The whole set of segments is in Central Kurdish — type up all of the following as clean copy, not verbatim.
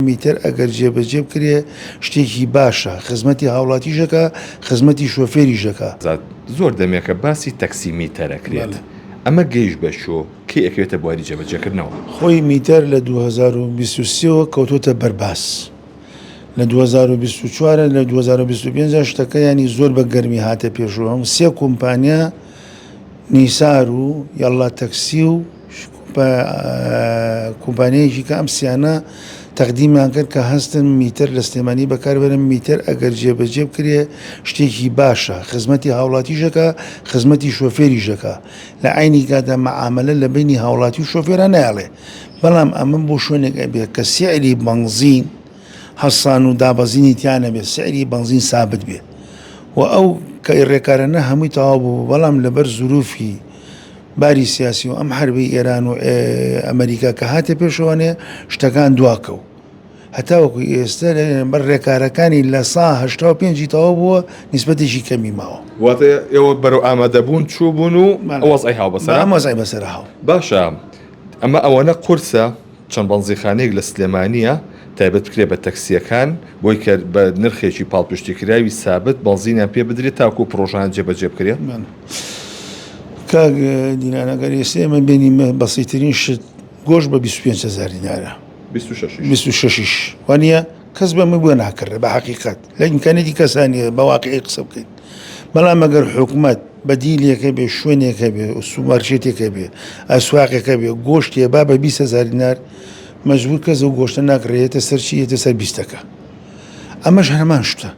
میتر ئەگەر جێبەجێ بکرێ شتێکی باشە، خزمەتی هاوڵاتیشەکە، خزمەتی شۆفێریشەکە. زۆر دەمێکە باسی تەکسی میتەرەکرێت. ئەمە گەیشت بە شۆ کێ ئەکرێتە بواری جێبەجێکردنەوە؟ خۆی میتەر لە 2023ەوە کەوتۆتە بەرباس. لە 2024 لە 2025 شتەکە ینی زۆر بە گەرمی هاتە پێشەوە. سێ کۆمپانیا نیسار و یاڵا تەکسی و کۆمپانیایەکی کە ئەم سیانە تەقدیمیان کرد کە هەستن میتر لە سلێمانی بەکاربێنن. میتر ئەگەر جێبەجێ بکرێ شتێکی باشە، خزمەتی هاوڵاتیشەکە، خزمەتی شۆفێریشەکە. لە عینی کادا مەعاملە لە بینی هاوڵاتی و شۆفێرە نایڵێ، بەڵام ئەمە بۆ شوێنێک ئەبێت کە سعری بەنزین هەسان و دابەزینی تیانە بێت، سعری بەنزین سابت بێ و ئەو کە ڕێکارانە هەمووی تەواو بوو، بەڵام لەبەر زروفی باری سیاسی و ئەم حربی ئێران و ئەمریکا کە هاتە پێشەوەنێ شتەکان دواکەوت. هەتا وەکو ئێستا بەر ڕێکارەکانی لە 185 تەواو بووە، نیسبەتێکی کەمی ماوە. واتە ئێوە بەرەو ئامادەبوون چوو بوون و وەزعی هاو بەسەر وەزعی بەسەر هاو. باشە، ئەمە ئەوەنە قورسە چەند بەنزیخانەیەک لە سلێمانیە تایبەت بکرێ بە تەکسیەکان بۆی کە بە نرخێکی پاڵپشتیکراوی سابت بەنزینیان پێ بدرێت تاکو پرۆژان جێبەجێ بکرێ. کاک دینانەگەر ئێستا ئێمە بینیمە بەسیترین شت گۆشت بە 25,000 دینارە. 26 وانە کەس بەمە بووە ناکردە بە حقیقت لە ئیمکانێتی کەسانیە بە واقعی قسە بکەین. بەڵام ئەگەر حکوومەت بەدیلێکە بێ، شوێنێکە بێ، سوپەرمارکێتێکە بێ، ئەسواقێکە بێ، گۆشتێ با بە 20,000 دینار مەجبور کەس و گۆشتە ناکڕێتە سەرچی ێتە سەر 20ەکە. ئەمەش هەرمان شتە،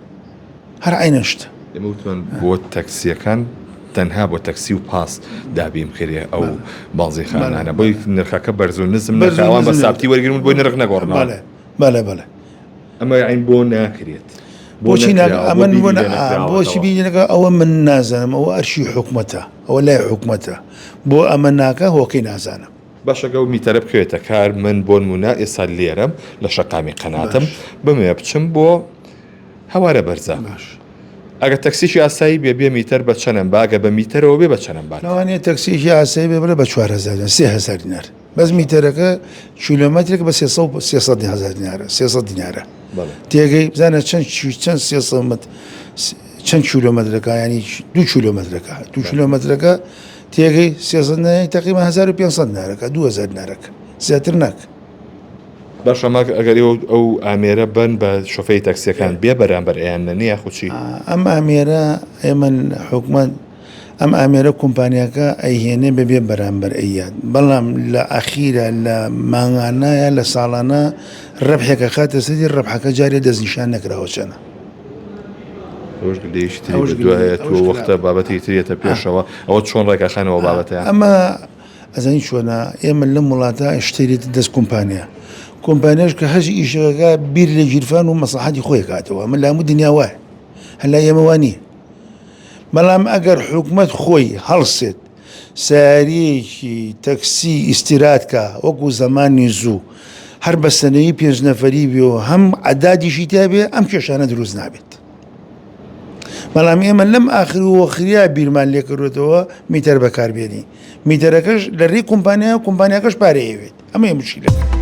هەر عینە شتە. ئێمەوتمان بۆ تەکسیەکان تەنها بۆ تەکسی و پاس دابیم کرێ ئەو بازیخانانە بۆی نرخەکە بەرز و نزم نەکەوان بە سابتی وەرگرون بۆی نرخ نەگۆڕنەوە. بەڵێ ئەمە عین بۆ ناکرێت. بۆچی بینەکە ئەوە من نازانم، ئەوە ئەرشی حکوومەتە، ئەوە لای حکوومەتە، بۆ ئەمە ناکە هۆکەی نازانم. باشەگە و میتەرە بکوێتە کار. من بۆ نمونە ئێستا لێرەم لە شەقامی قەناتم بمێ بچم بۆ هەوارە بەرزە. ئەگە تەکسیشی ئاسایی بێ میتەر بە چەنم باگە بە میتەرەوە بێ بە چەنم بات. لەوانەیە تەکسیشی ئاسایی بێ بڵێ بە 4,000 3,000 دینار، بەس میتەرەکە کیلۆمەترێک بە 300,000 دینارە، 300 دینارە. تێگەی بزانە چەند 300 چەند کیلۆمەترەکە، ینی 2 کیلۆمەترەکە، 2 کیلۆمەترەکە تێگەی 300 تقریبا 1500 دینارەکە، 2000 دینارەکە، زیاتر ناکە. باشە ماک ئەگەر ئەو ئامێرە بن بە شۆفەی تەکسیەکان بێ بەرامبەر ئەیان نەنیە خوچی؟ ئەم ئامێرە ئێمە حکوومەت ئەم ئامێرە کۆمپانیاکە ئەیهێنێ بەبێ بەرامبەر ئەیاد، بەڵام لە ئەخیرە لە مانگانایە لە ساڵانە ڕەبحێکە خاتە سەری ڕەبحەکە جارێ دەستنیشان نەکراوە چەنە. دوایە تۆ وەختە بابەتی ترێتە پێشەوە ئەوە چۆن ڕێکەخانەوە بابەتەیە؟ ئەمە ئەزانی چۆنە ئێمە لەم وڵاتە شتێت دەست کۆمپانیا کۆمپانیاش کە هەژی ئیشەکە بیر لە گیرفان و مەسلحەتی خۆی کاتەوە، من لە هەموو دنیا وایە، هەلا ئێمەوە نییە. بەڵام ئەگەر حکوومەت خۆی هەڵسێت ساریەکی تەکسی ئیستیراتکە وەکو زەمانی زوو هەر بە سەنەیی 5 نەفەری بێ و هەم عەدادیشی تا بێ، ئەم کێشانە دروست نابێت. بەڵام ئێمە لەم ئاخر و وەخریا بیرمان لێکردوێتەوە میتەر بەکاربێنی، میتەرەکەش لە ڕێی کۆمپانیاکەش پارەیەوێت، ئەمە مشکلەکە.